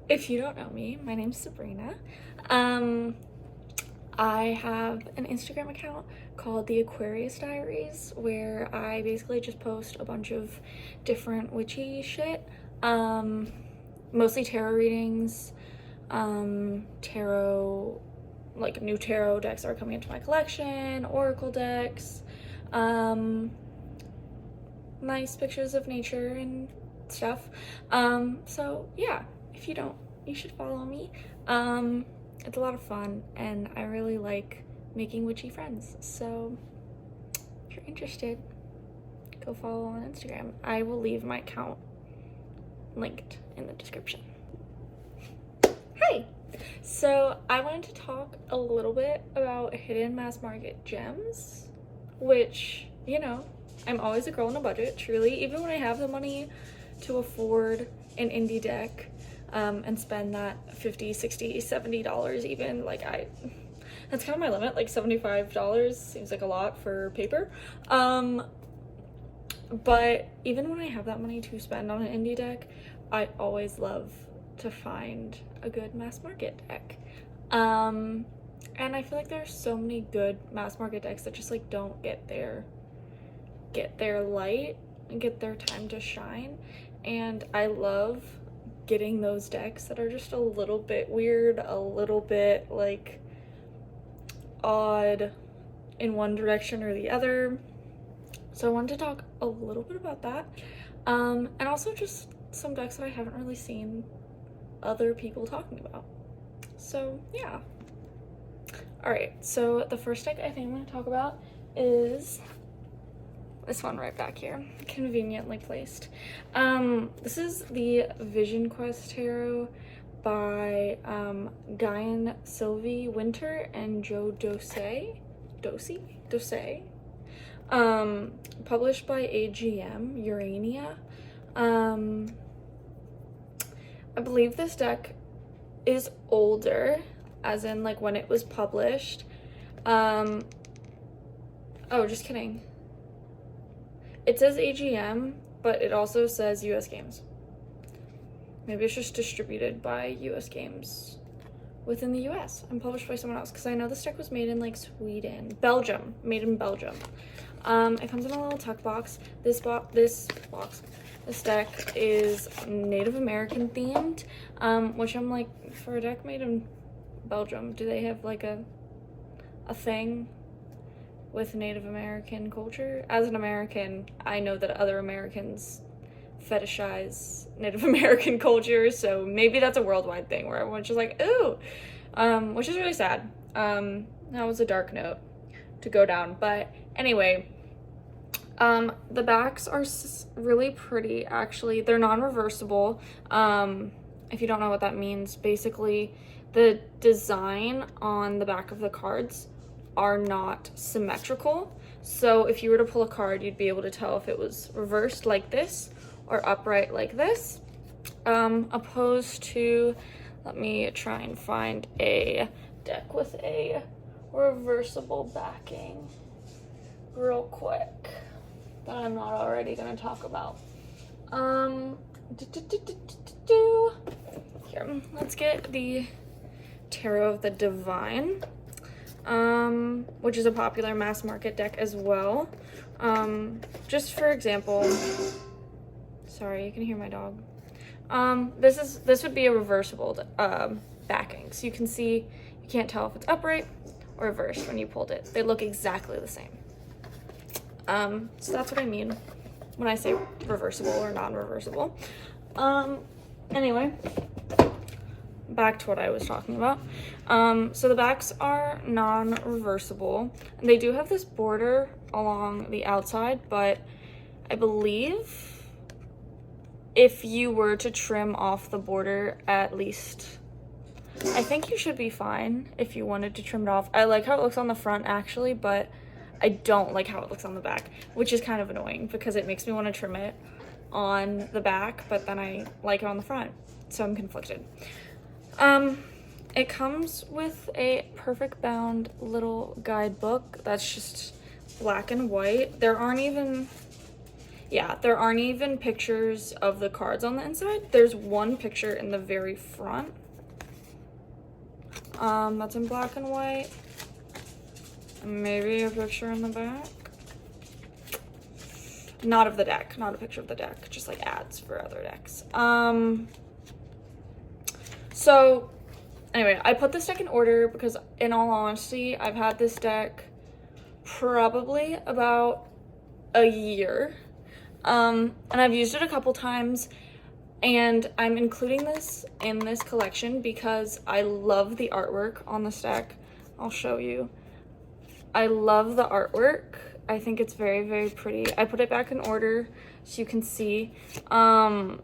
If you don't know me, my name's Sabrina. Um, I have an Instagram account called the Aquarius Diaries where I basically just post a bunch of different witchy shit. Mostly tarot readings, tarot, like new tarot decks are coming into my collection, oracle decks, um, nice pictures of nature and stuff. So yeah, if you don't, you should follow me. It's a lot of fun and I really like making witchy friends. So if you're interested, go follow on Instagram. I will leave my account linked in the description. Hi! So I wanted to talk a little bit about hidden mass market gems, which, you know, I'm always a girl on a budget, truly. Even when I have the money to afford an indie deck and spend that $50, $60, $70 even, like that's kind of my limit, like $75 seems like a lot for paper. But even when I have that money to spend on an indie deck, I always love to find a good mass market deck. And I feel like there's so many good mass market decks that just like don't get their light and get their time to shine. And I love getting those decks that are just a little bit weird, a little bit like odd in one direction or the other. So I wanted to talk a little bit about that. And also just some decks that I haven't really seen other people talking about. So yeah. Alright, so the first deck I think I'm going to talk about is this one right back here, conveniently placed. This is the Vision Quest Tarot by Guyan Sylvie Winter and Joe Dosey. Published by AGM Urania. I believe this deck is older, as in like when it was published. Oh, just kidding. It says AGM, but it also says US Games. Maybe it's just distributed by US Games within the US and published by someone else, because I know this deck was made in like Belgium, made in Belgium. It comes in a little tuck box. This deck is Native American themed, which I'm like, for a deck made in Belgium, do they have like a thing with Native American culture? As an American, I know that other Americans fetishize Native American culture, so maybe that's a worldwide thing where everyone's just like, ooh, which is really sad. That was a dark note to go down, but anyway, the backs are really pretty, actually. They're non-reversible. If you don't know what that means, basically the design on the back of the cards are not symmetrical. So if you were to pull a card, you'd be able to tell if it was reversed like this or upright like this. Opposed to, let me try and find a deck with a reversible backing real quick that I'm not already gonna talk about. Here, let's get the Tarot of the Divine, which is a popular mass market deck as well. Just for example, sorry, you can hear my dog. This would be a reversible backing, so you can see, you can't tell if it's upright or reversed when you pulled it. They look exactly the same. So that's what I mean when I say reversible or non-reversible. Anyway, back to what I was talking about. So the backs are non-reversible, and they do have this border along the outside, but I believe if you were to trim off the border, at least, I think you should be fine if you wanted to trim it off. I like how it looks on the front, actually, but I don't like how it looks on the back, which is kind of annoying because it makes me want to trim it on the back, but then I like it on the front, so I'm conflicted. It comes with a perfect bound little guidebook that's just black and white. There aren't even, Yeah, there aren't even pictures of the cards on the inside. There's one picture in the very front. That's in black and white. And maybe a picture in the back. Not of the deck, not a picture of the deck, just like ads for other decks. So anyway, I put this deck in order because in all honesty, I've had this deck probably about a year. And I've used it a couple times, and I'm including this in this collection because I love the artwork on this deck. I'll show you. I love the artwork. I think it's very, very pretty. I put it back in order so you can see. But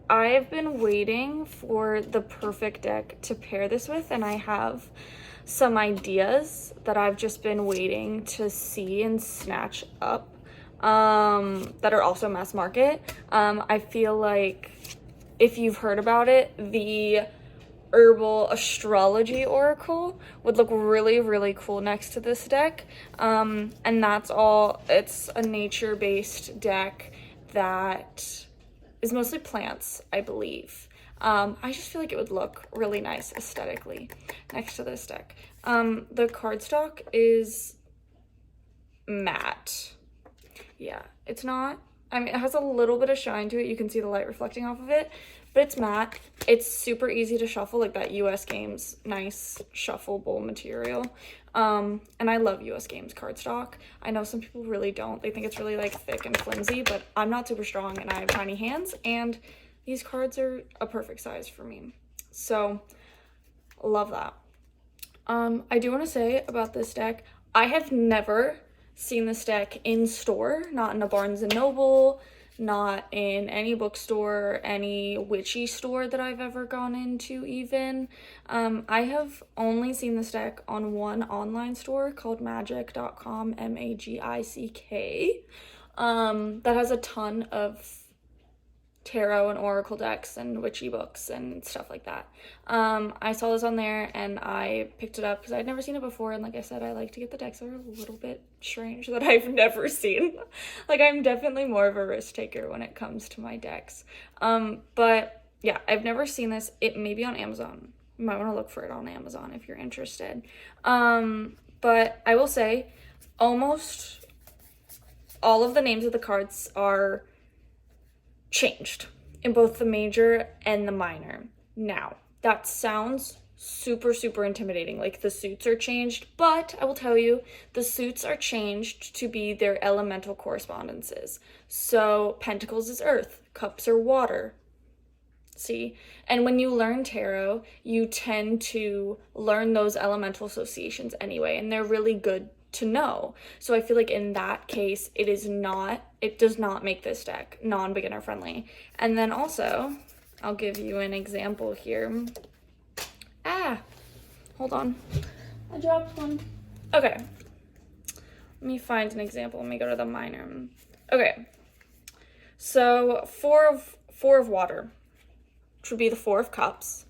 I've been waiting for the perfect deck to pair this with, and I have some ideas that I've just been waiting to see and snatch up that are also mass market. I feel like if you've heard about it, the herbal astrology oracle would look really, really cool next to this deck. And that's all. It's a nature-based deck that is mostly plants, I believe. I just feel like it would look really nice aesthetically next to this deck. The cardstock is matte. Yeah, it's not, I mean, it has a little bit of shine to it. You can see the light reflecting off of it, but it's matte. It's super easy to shuffle, like that US Games nice shuffleable material. And I love US Games cardstock. I know some people really don't. They think it's really like thick and flimsy, but I'm not super strong and I have tiny hands, and these cards are a perfect size for me. So love that. I do want to say about this deck, I have never seen this deck in store, not in a Barnes and Noble, not in any bookstore, any witchy store that I've ever gone into even. I have only seen this deck on one online store called magic.com, MAGICK, that has a ton of tarot and oracle decks and witchy books and stuff like that. I saw this on there and I picked it up because I'd never seen it before, and like I said, I like to get the decks that are a little bit strange that I've never seen. Like, I'm definitely more of a risk taker when it comes to my decks. But yeah, I've never seen this. It may be on Amazon. You might want to look for it on Amazon if you're interested. But I will say almost all of the names of the cards are changed in both the major and the minor. Now, that sounds super, super intimidating. Like, the suits are changed, but I will tell you, the suits are changed to be their elemental correspondences. So Pentacles is earth, cups are water. See? And when you learn tarot, you tend to learn those elemental associations anyway, and they're really good to know. So I feel like in that case, it does not make this deck non-beginner friendly. And then also, I'll give you an example here. Hold on. I dropped one. Okay. Let me find an example. Let me go to the minor. Okay. So four of water, which would be the Four of Cups.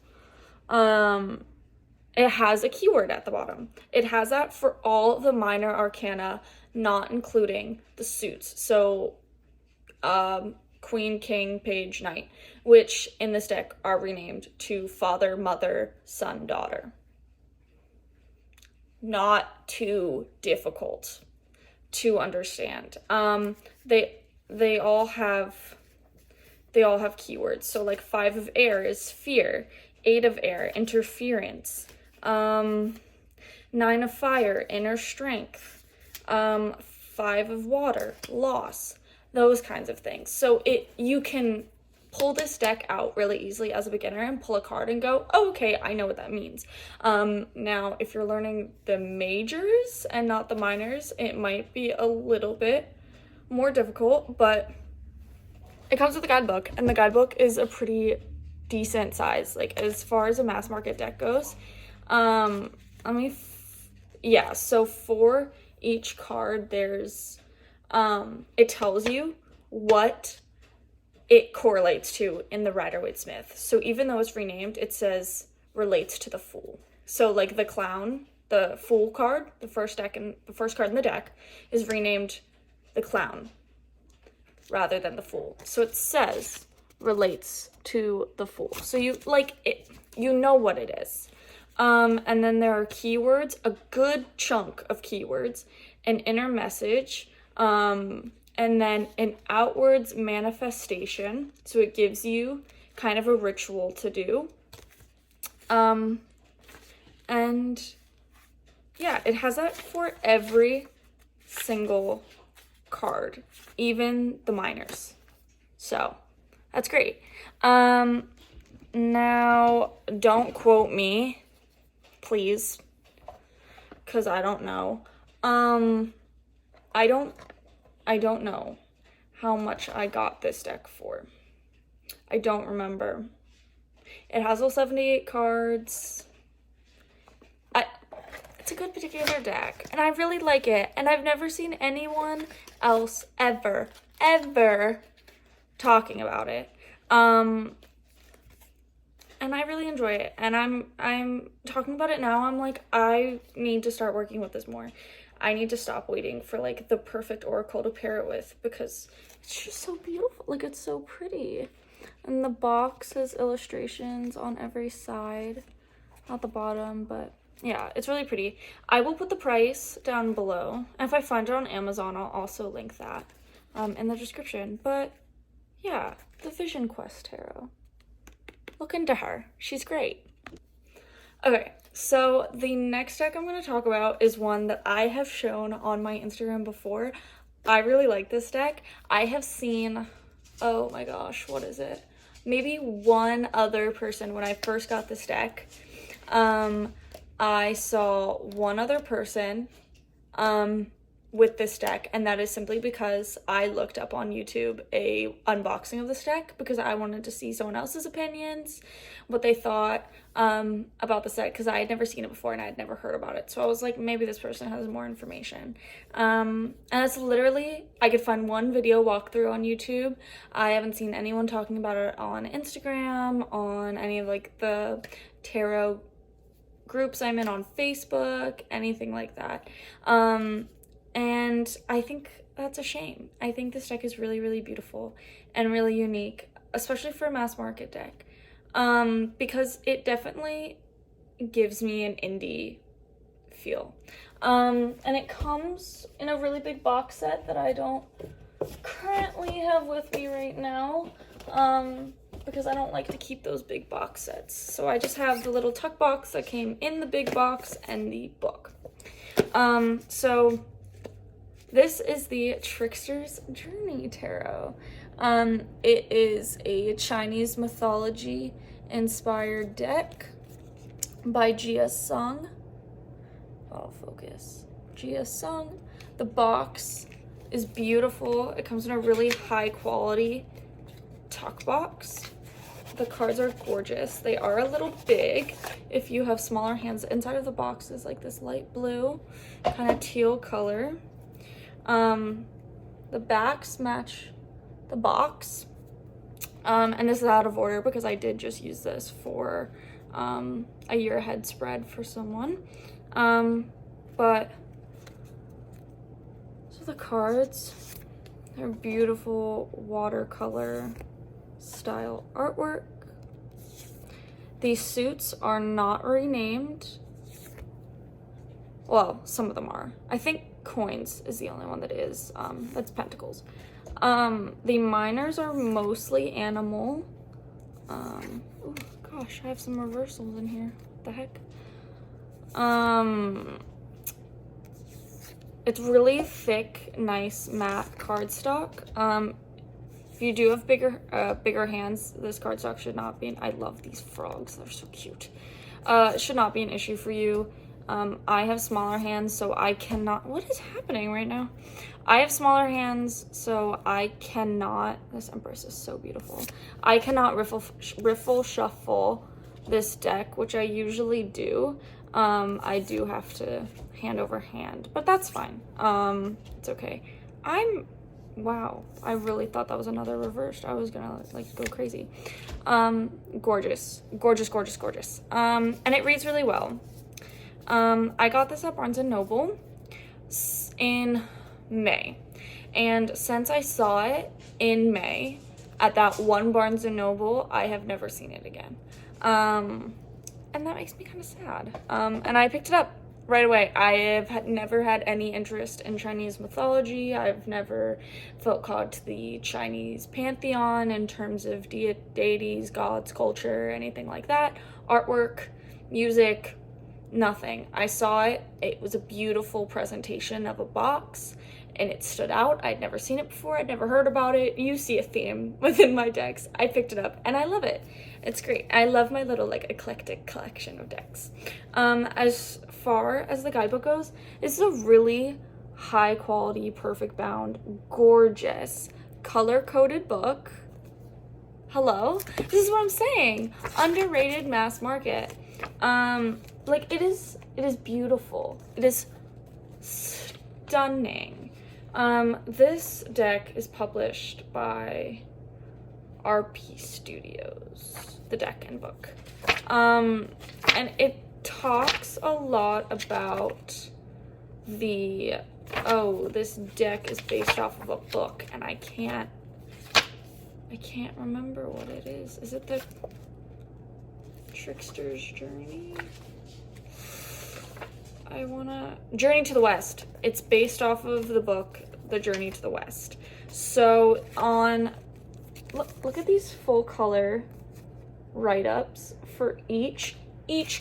It has a keyword at the bottom. It has that for all the minor arcana, not including the suits. So Queen, King, Page, Knight, which in this deck are renamed to Father, Mother, Son, Daughter. Not too difficult to understand. They all have keywords. So like 5 of air is fear, 8 of air, interference, 9 of fire, inner strength, 5 of water, loss, those kinds of things. So you can pull this deck out really easily as a beginner and pull a card and go, oh, okay, I know what that means. Now, if you're learning the majors and not the minors, it might be a little bit more difficult, but it comes with a guidebook, and the guidebook is a pretty decent size, like as far as a mass market deck goes. So for each card, there's it tells you what it correlates to in the Rider-Waite-Smith. So even though it's renamed, it says relates to the Fool. So like the Clown, the Fool card, the first card in the deck is renamed the Clown. rather than the Fool. So it says relates to the Fool. So you like it, you know what it is. And then there are keywords, a good chunk of keywords, an inner message, and then an outwards manifestation. So it gives you kind of a ritual to do. And yeah, it has that for every single card, even the minors. So that's great. Now don't quote me, please, because I don't know. I don't know how much I got this deck for. I don't remember. It has all 78 cards. It's a good particular deck, and I really like it, and I've never seen anyone else ever talking about it. And I really enjoy it, and I'm talking about it now. I'm like, I need to start working with this more. I need to stop waiting for like the perfect oracle to pair it with, because it's just so beautiful. Like, it's so pretty. And the box has illustrations on every side, not the bottom, but yeah, it's really pretty. I will put the price down below, and if I find it on Amazon, I'll also link that in the description. But yeah, the Vision Quest Tarot. Look into her. She's great. Okay, so the next deck I'm going to talk about is one that I have shown on my Instagram before. I really like this deck. I have seen, oh my gosh, what is it? Maybe one other person when I first got this deck. I saw one other person with this deck, and that is simply because I looked up on YouTube a unboxing of this deck because I wanted to see someone else's opinions, what they thought about this deck, because I had never seen it before and I had never heard about it. So I was like, maybe this person has more information. And it's literally, I could find one video walkthrough on YouTube. I haven't seen anyone talking about it on Instagram, on any of like the tarot groups I'm in on Facebook, anything like that. And I think that's a shame. I think this deck is really, really beautiful and really unique, especially for a mass market deck, because it definitely gives me an indie feel. And it comes in a really big box set that I don't currently have with me right now, because I don't like to keep those big box sets. So I just have the little tuck box that came in the big box and the book. So this is the Tricksters Journey Tarot. It is a Chinese mythology inspired deck by Jia Sung. Oh, focus. Jia Sung. The box is beautiful. It comes in a really high quality tuck box. The cards are gorgeous. They are a little big if you have smaller hands. The inside of the box is like this light blue, kind of teal color. The backs match the box. And this is out of order because I did just use this for a year ahead spread for someone. But so the cards, they're beautiful watercolor style artwork. These suits are not renamed. Well, some of them are. I think coins is the only one that is. That's pentacles. The minors are mostly animal. Oh gosh, I have some reversals in here. What the heck? It's really thick, nice matte cardstock. If you do have bigger hands, this cardstock should not be. I love these frogs; they're so cute. It should not be an issue for you. I have smaller hands, so I cannot. What is happening right now? I have smaller hands, so I cannot. This Empress is so beautiful. I cannot riffle shuffle this deck, which I usually do. I do have to hand over hand, but that's fine. It's okay. Wow, I really thought that was another reversed. I was gonna like go crazy. Gorgeous, gorgeous, gorgeous, gorgeous. And it reads really well. I got this at Barnes & Noble in May, And since I saw it in May at that one Barnes & Noble, I have never seen it again. And that makes me kind of sad. And I picked it up right away. I have never had any interest in Chinese mythology. I've never felt called to the Chinese pantheon in terms of deities, gods, culture, anything like that. Artwork, music, nothing. I saw it. It was a beautiful presentation of a box, and it stood out. I'd never seen it before. I'd never heard about it. You see a theme within my decks. I picked it up, and I love it. It's great. I love my little, like, eclectic collection of decks. As far as the guidebook goes, this is a really high quality, perfect bound, gorgeous, color-coded book. Hello? This is what I'm saying. Underrated mass market. Like, it is beautiful. It is stunning. This deck is published by RP Studios, the deck and book. And it talks a lot about this deck is based off of a book, and I can't remember what it is. Is it the Trickster's Journey? Journey to the West. It's based off of the book, The Journey to the West. So look at these full color write-ups for each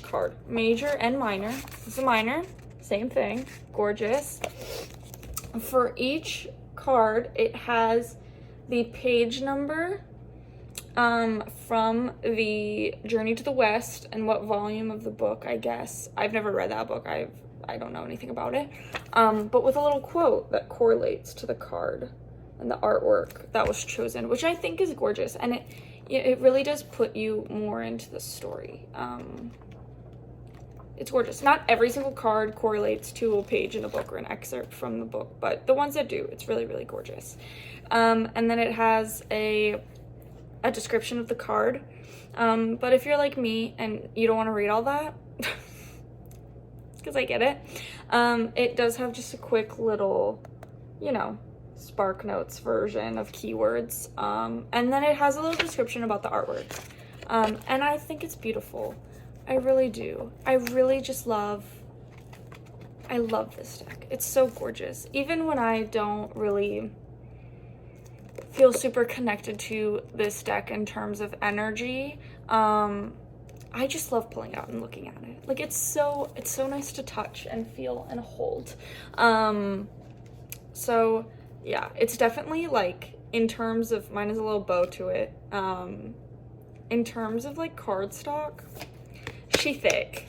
card, major and minor. It's a minor, same thing, gorgeous. For each card, it has the page number from the Journey to the West and what volume of the book, I guess. I've never read that book. I don't know anything about it. But with a little quote that correlates to the card and the artwork that was chosen, which I think is gorgeous. And it really does put you more into the story. It's gorgeous. Not every single card correlates to a page in the book or an excerpt from the book, but the ones that do, it's really, really gorgeous. And then it has a description of the card. But if you're like me and you don't want to read all that, because I get it, it does have just a quick little, Spark Notes version of keywords. And then it has a little description about the artwork. And I think it's beautiful. I really do. I really just love this deck. It's so gorgeous. Even when I don't really feel super connected to this deck in terms of energy, I just love pulling out and looking at it. Like, it's so nice to touch and feel and hold. So yeah, it's definitely, like, in terms of, mine has a little bow to it. In terms of, like, cardstock, she's thick.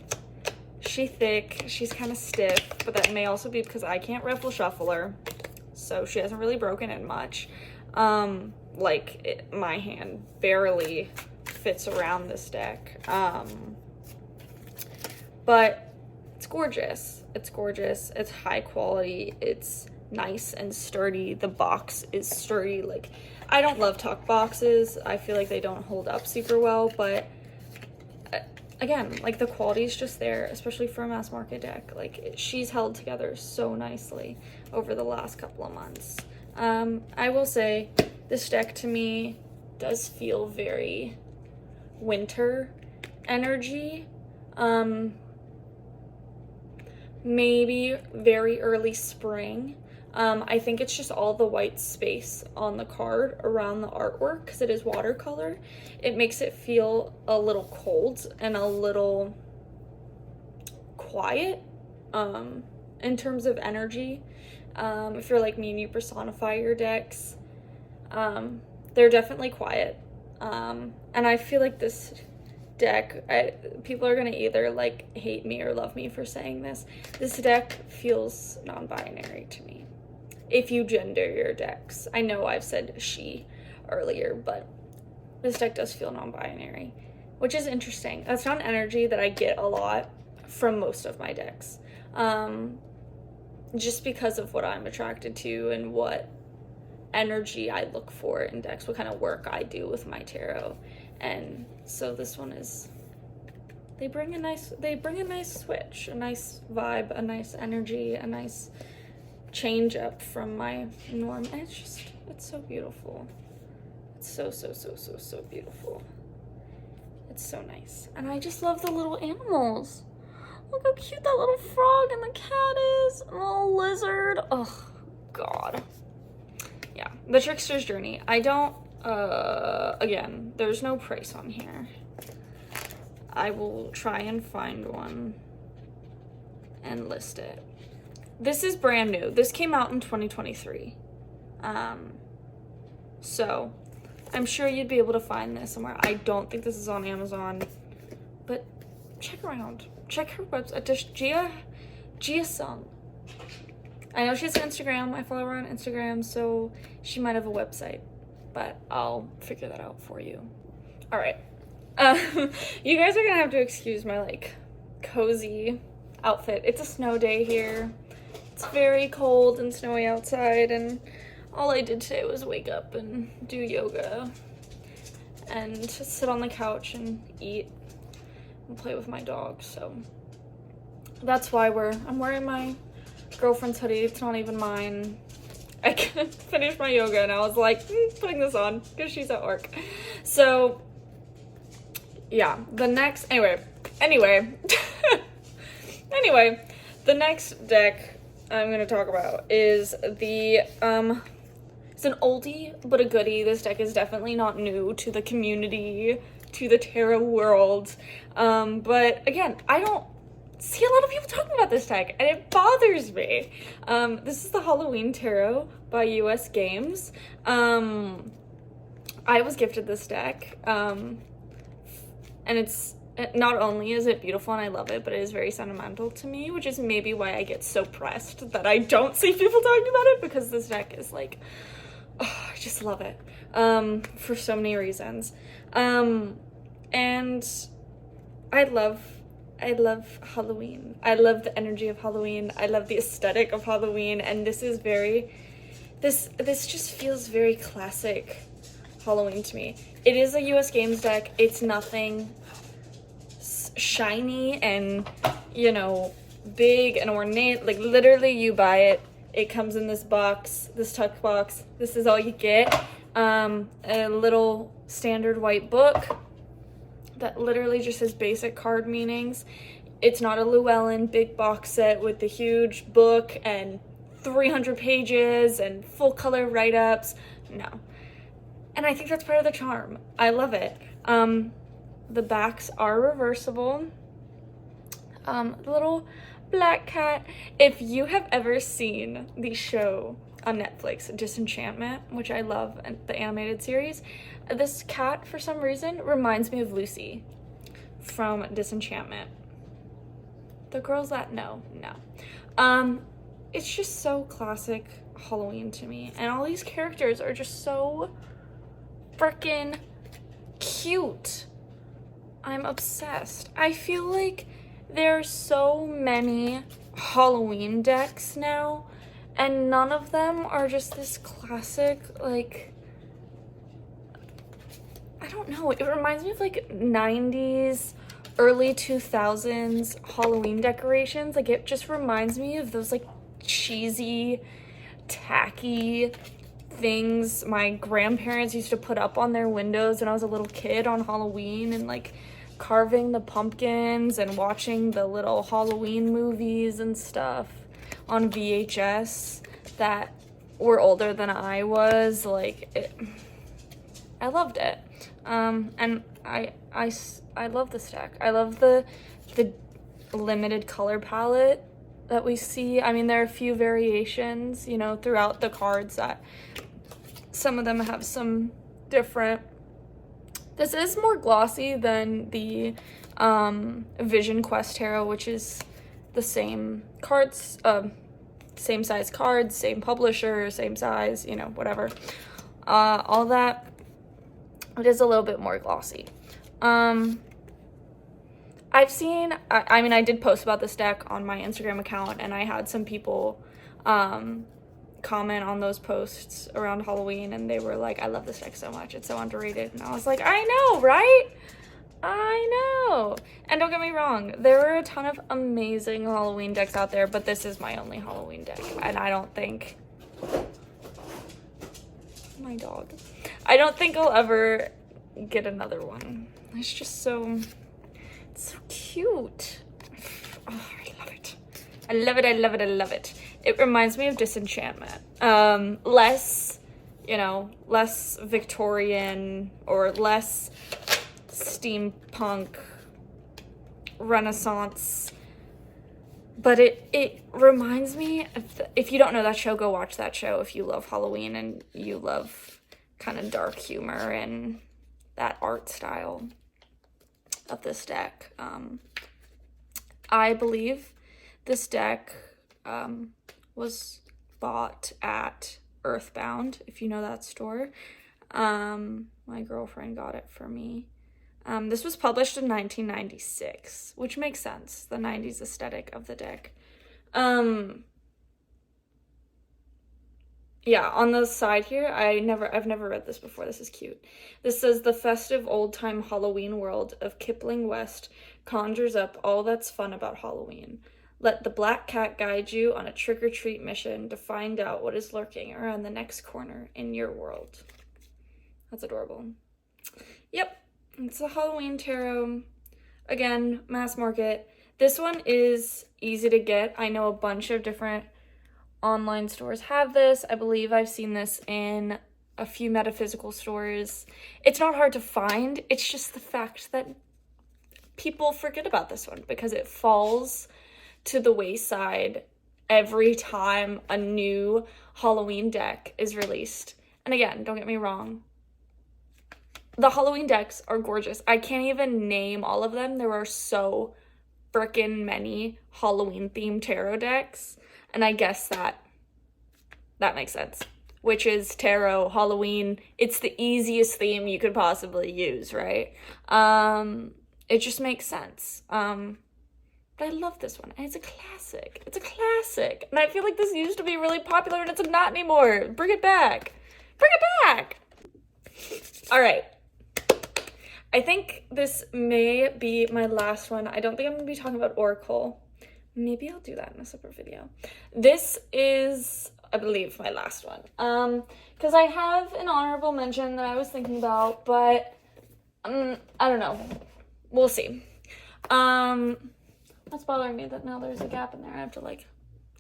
She's kind of stiff, but that may also be because I can't riffle shuffle her, so she hasn't really broken in much. My hand barely fits around this deck. But it's gorgeous. It's gorgeous. It's high quality. It's nice and sturdy. The box is sturdy. Like, I don't love tuck boxes. I feel like they don't hold up super well, but again, like, the quality is just there, especially for a mass market deck. Like, she's held together so nicely over the last couple of months. I will say this deck to me does feel very winter energy. Maybe very early spring. I think it's just all the white space on the card around the artwork, because it is watercolor. It makes it feel a little cold and a little quiet in terms of energy. If you're like me and you personify your decks, they're definitely quiet. And I feel like this deck, people are gonna either like hate me or love me for saying this. This deck feels non-binary to me. If you gender your decks, I know I've said she earlier, but this deck does feel non-binary, which is interesting. That's not an energy that I get a lot from most of my decks, just because of what I'm attracted to and what energy I look for in decks, what kind of work I do with my tarot. And so this one is, they bring a nice switch, a nice vibe, a nice energy, a nice change up from my norm. And it's so beautiful. It's so beautiful. It's so nice. And I just love the little animals. Look how cute that little frog and the cat is. And the little lizard. Oh, God. Yeah, the Trickster's Journey. I don't, again, there's no price on here. I will try and find one and list it. This is brand new. This came out in 2023. So I'm sure you'd be able to find this somewhere. I don't think this is on Amazon, but check around. Check her website. Jia Sung. I know she has an Instagram. I follow her on Instagram, so she might have a website, but I'll figure that out for you. All right. You guys are gonna have to excuse my like cozy outfit. It's a snow day here. It's very cold and snowy outside, and all I did today was wake up and do yoga and just sit on the couch and eat and play with my dog. So that's why I'm wearing my girlfriend's hoodie. It's not even mine. I finished my yoga and I was like, putting this on because she's at work. So yeah, anyway, the next deck I'm gonna talk about is it's an oldie but a goodie. This deck is definitely not new to the community, to the tarot world, but again, I don't see a lot of people talking about this deck, and it bothers me. This is the Halloween Tarot by US Games. I was gifted this deck, and not only is it beautiful and I love it, but it is very sentimental to me, which is maybe why I get so pressed that I don't see people talking about it, because this deck is like, oh, I just love it, for so many reasons. And I love Halloween. I love the energy of Halloween. I love the aesthetic of Halloween, and this is this just feels very classic Halloween to me. It is a US Games deck. It's nothing shiny and, big and ornate. Like, literally, you buy it. It comes in this box, this tuck box. This is all you get. A little standard white book that literally just has basic card meanings. It's not a Llewellyn big box set with the huge book and 300 pages and full color write-ups. No. And I think that's part of the charm. I love it. The backs are reversible. The little black cat. If you have ever seen the show on Netflix, Disenchantment, which I love, the animated series, this cat, for some reason, reminds me of Lucy from Disenchantment. The girls that know. It's just so classic Halloween to me, and all these characters are just so freaking cute. I'm obsessed. I feel like there are so many Halloween decks now, and none of them are just this classic, like, I don't know, it reminds me of like 90s, early 2000s Halloween decorations. Like, it just reminds me of those like cheesy, tacky things my grandparents used to put up on their windows when I was a little kid on Halloween, and like carving the pumpkins and watching the little Halloween movies and stuff on VHS that were older than I was. Like, I loved it. And I love this deck. I love the limited color palette that we see. I mean, there are a few variations, throughout the cards that some of them have some different. This is more glossy than the Vision Quest Tarot, which is the same cards, same size cards, same publisher, same size, whatever. All that. It is a little bit more glossy. I've seen, I did post about this deck on my Instagram account, and I had some people comment on those posts around Halloween, and they were like, I love this deck so much, it's so underrated. And I was like, I know, right? I know. And don't get me wrong, there are a ton of amazing Halloween decks out there, but this is my only Halloween deck. And I don't think... My dog. I don't think I'll ever get another one. It's just so... It's so cute. Oh, I love it. I love it, I love it, I love it. It reminds me of Disenchantment. Less, you know, less Victorian or less steampunk, Renaissance. But it reminds me of if you don't know that show, go watch that show if you love Halloween and you love kind of dark humor and that art style of this deck. I believe this deck was bought at Earthbound, if you know that store. My girlfriend got it for me. This was published in 1996, which makes sense, the 90s aesthetic of the deck. Yeah, on the side here, I've never read this before. This is cute. This says, the festive old-time Halloween world of Kipling West conjures up all that's fun about Halloween. Let the black cat guide you on a trick-or-treat mission to find out what is lurking around the next corner in your world. That's adorable. Yep, it's a Halloween tarot. Again, mass market. This one is easy to get. I know a bunch of different online stores have this. I believe I've seen this in a few metaphysical stores. It's not hard to find. It's just the fact that people forget about this one because it falls to the wayside every time a new Halloween deck is released. And again, don't get me wrong, the Halloween decks are gorgeous. I can't even name all of them. There are so frickin' many Halloween themed tarot decks. And I guess that makes sense. Witches, tarot, Halloween. It's the easiest theme you could possibly use, right? It just makes sense. But I love this one. And it's a classic. It's a classic. And I feel like this used to be really popular and it's not anymore. Bring it back. Bring it back. All right. I think this may be my last one. I don't think I'm going to be talking about Oracle. Maybe I'll do that in a separate video. This is, I believe, my last one. Because I have an honorable mention that I was thinking about, but I don't know. We'll see. That's bothering me that now there's a gap in there. I have to like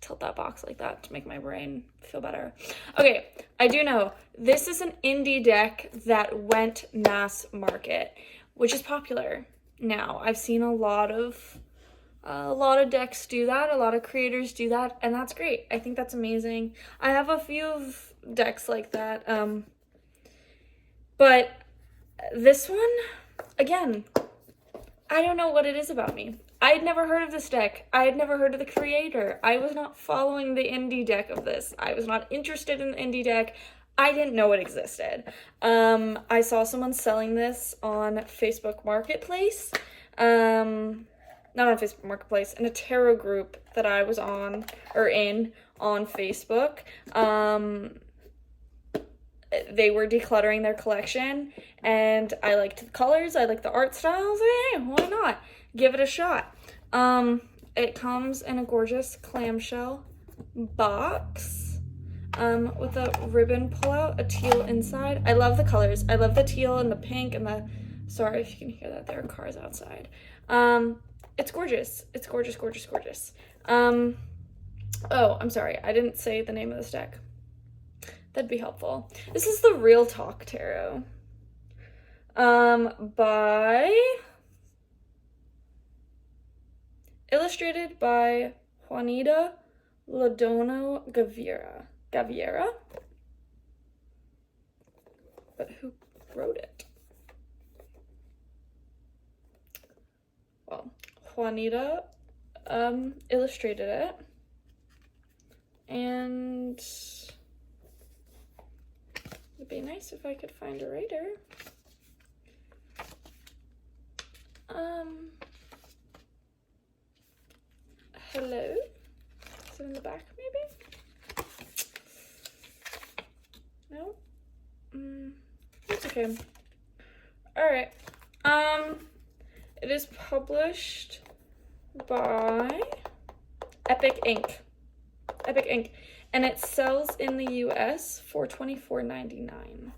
tilt that box like that to make my brain feel better. Okay, I do know this is an indie deck that went mass market, which is popular now. I've seen a lot of decks do that, a lot of creators do that, and that's great. I think that's amazing. I have a few of decks like that, but this one, again, I don't know what it is about me. I had never heard of this deck. I had never heard of the creator. I was not following the indie deck of this. I was not interested in the indie deck. I didn't know it existed. I saw someone selling this on Facebook Marketplace. Not on Facebook Marketplace, in a tarot group that I was on, or in, on Facebook. They were decluttering their collection, and I liked the colors, I liked the art styles. Hey, why not? Give it a shot. It comes in a gorgeous clamshell box, with a ribbon pullout, a teal inside. I love the colors. I love the teal and the pink and the, sorry if you can hear that, there are cars outside. It's gorgeous. It's gorgeous, gorgeous, gorgeous. Oh, I'm sorry. I didn't say the name of this deck. That'd be helpful. This is the Real Talk Tarot. Illustrated by Juanita Lodono Gaviera? But who wrote it? Well, Juanita illustrated it, and it'd be nice if I could find a writer. Hello? Is it in the back, maybe? No? It's okay. Alright. It is published by Epic Ink. Epic Ink. And it sells in the US for $24.99.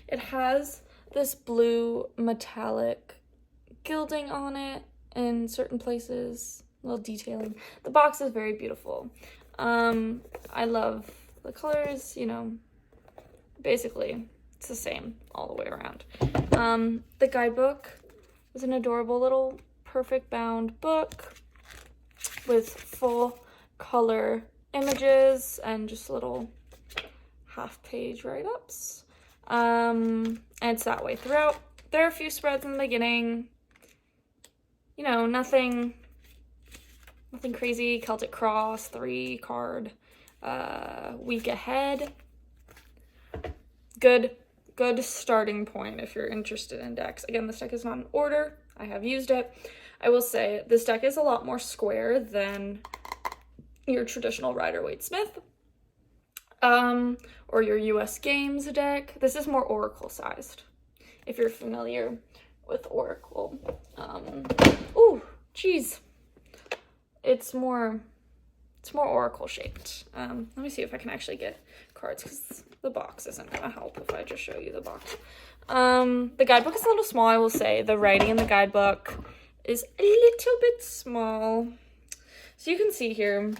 It has this blue metallic gilding on it in certain places, little detailing. The box is very beautiful. I love the colors, you know, basically it's the same all the way around. The guidebook is an adorable little perfect bound book with full color images and just little half page write-ups. And it's that way throughout. There are a few spreads in the beginning, you know, nothing crazy. Celtic Cross, 3 card, week ahead. Good starting point if you're interested in decks. Again, this deck is not in order. I have used it. I will say this deck is a lot more square than your traditional Rider-Waite-Smith or your US Games deck. This is more Oracle sized, if you're familiar with Oracle. Ooh, geez. It's more Oracle shaped. Let me see if I can actually get cards, because the box isn't gonna help if I just show you the box. The guidebook is a little small, I will say. The writing in the guidebook is a little bit small. So you can see here,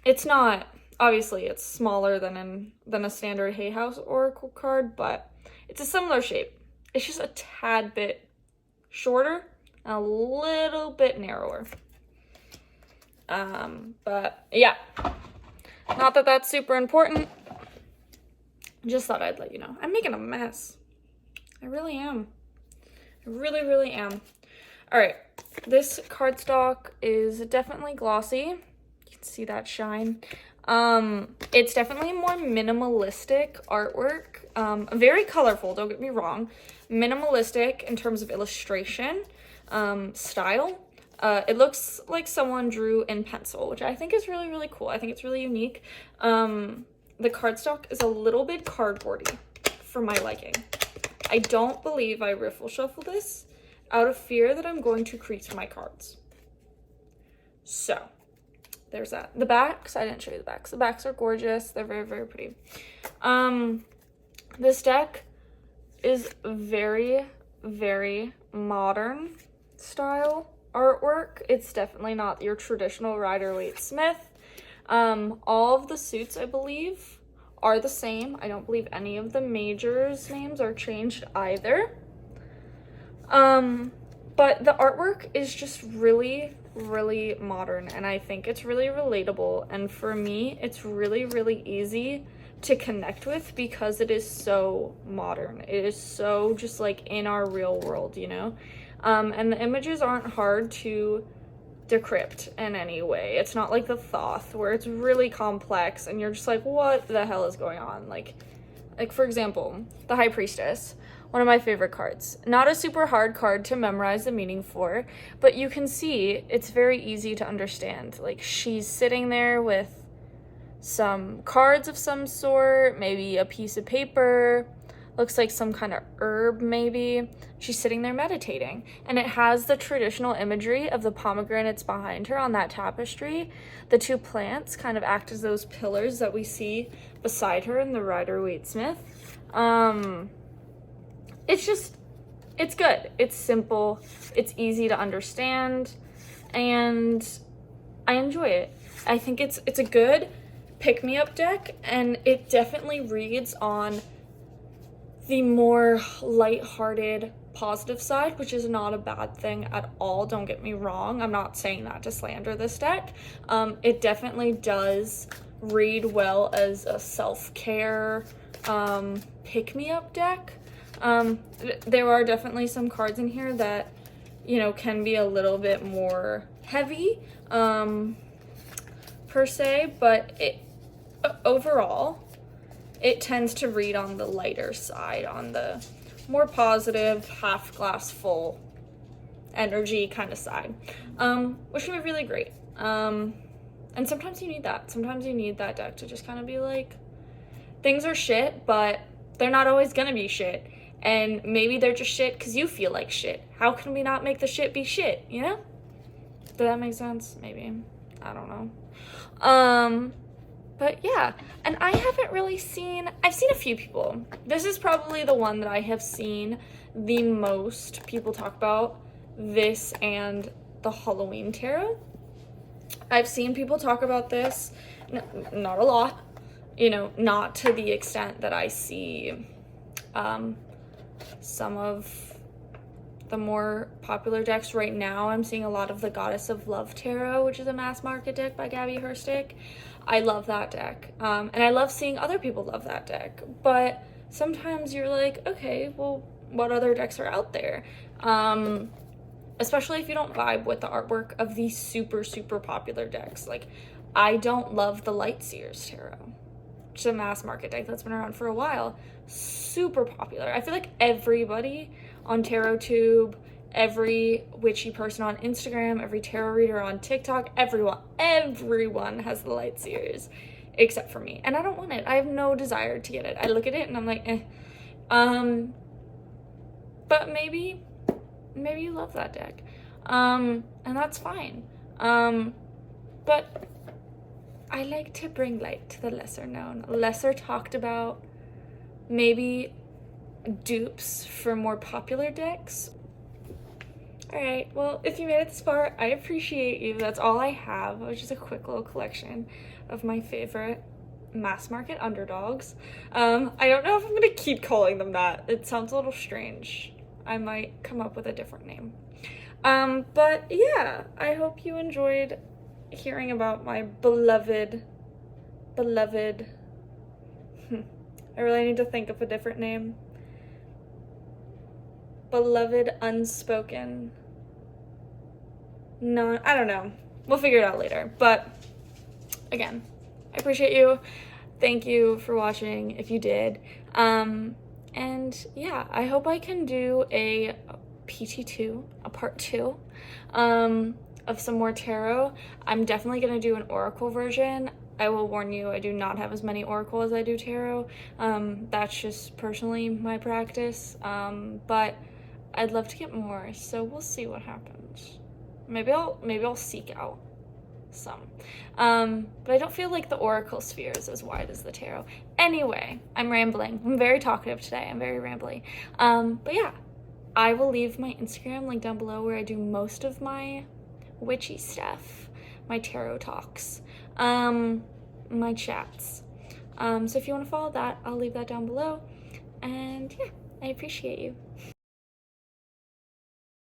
it's not, obviously it's smaller than a standard Hay House Oracle card, but it's a similar shape. It's just a tad bit shorter and a little bit narrower. But yeah, not that that's super important. Just thought I'd let you know. I'm making a mess. I really am. I really, really am. All right, this cardstock is definitely glossy. You can see that shine. It's definitely more minimalistic artwork. Very colorful, don't get me wrong. Minimalistic in terms of illustration, style. It looks like someone drew in pencil, which I think is really, really cool. I think it's really unique. The cardstock is a little bit cardboardy for my liking. I don't believe I riffle shuffle this out of fear that I'm going to crease my cards. So there's that. The backs, I didn't show you the backs. The backs are gorgeous. They're very, very pretty. This deck is very, very modern style artwork. It's definitely not your traditional Rider-Waite-Smith. All of the suits, I believe, are the same. I don't believe any of the majors' names are changed either. But the artwork is just really, really modern, and I think it's really relatable. And for me, it's really, really easy to connect with because it is so modern. It is so just like in our real world, you know? And the images aren't hard to decrypt in any way. It's not like the Thoth where it's really complex and you're just like, what the hell is going on? Like for example, the High Priestess, one of my favorite cards. Not a super hard card to memorize the meaning for, but you can see it's very easy to understand. Like, she's sitting there with some cards of some sort, maybe a piece of paper, looks like some kind of herb maybe. She's sitting there meditating, and it has the traditional imagery of the pomegranates behind her on that tapestry. The 2 plants kind of act as those pillars that we see beside her in the Rider-Waite-Smith. It's good. It's simple. It's easy to understand, and I enjoy it. I think it's a good pick-me-up deck, and it definitely reads on the more lighthearted, positive side, which is not a bad thing at all. Don't get me wrong. I'm not saying that to slander this deck. It definitely does read well as a self-care pick-me-up deck. There are definitely some cards in here that, you know, can be a little bit more heavy, per se, but overall, it tends to read on the lighter side, on the more positive, half glass full energy kind of side, which can be really great. And sometimes you need that. Sometimes you need that deck to just kind of be like, things are shit, but they're not always gonna be shit. And maybe they're just shit because you feel like shit. How can we not make the shit be shit, you know? Does that make sense? Maybe. I don't know. But yeah, and I haven't really seen, I've seen a few people. This is probably the one that I have seen the most people talk about, this and the Halloween tarot. I've seen people talk about this, not a lot, you know, not to the extent that I see some of the more popular decks right now. I'm seeing a lot of the Goddess of Love Tarot, which is a mass market deck by Gabby Herstick. I love that deck. And I love seeing other people love that deck. But sometimes you're like, okay, well, what other decks are out there? Especially if you don't vibe with the artwork of these super, super popular decks. Like, I don't love the Lightseers Tarot, which is a mass market deck that's been around for a while. Super popular. I feel like everybody on TarotTube, every witchy person on Instagram, every tarot reader on TikTok, everyone has the Lightseers except for me. And I don't want it. I have no desire to get it. I look at it and I'm like, eh. But maybe you love that deck. And that's fine. But I like to bring light to the lesser known, lesser talked about, maybe dupes for more popular decks. Alright, well, if you made it this far, I appreciate you. That's all I have, which is a quick little collection of my favorite mass market underdogs. I don't know if I'm gonna keep calling them that. It sounds a little strange. I might come up with a different name. But yeah, I hope you enjoyed hearing about my beloved, I really need to think of a different name. Beloved unspoken. No, I don't know. We'll figure it out later. But again, I appreciate you. Thank you for watching if you did. And yeah, I hope I can do a PT2, a part 2, of some more tarot. I'm definitely going to do an oracle version. I will warn you, I do not have as many oracle as I do tarot. That's just personally my practice. But I'd love to get more, so we'll see what happens. Maybe I'll seek out some. But I don't feel like the oracle sphere is as wide as the tarot. Anyway, I'm rambling. I'm very talkative today. I'm very rambly. But yeah, I will leave my Instagram link down below where I do most of my witchy stuff, my tarot talks, my chats. So if you want to follow that, I'll leave that down below. And yeah, I appreciate you.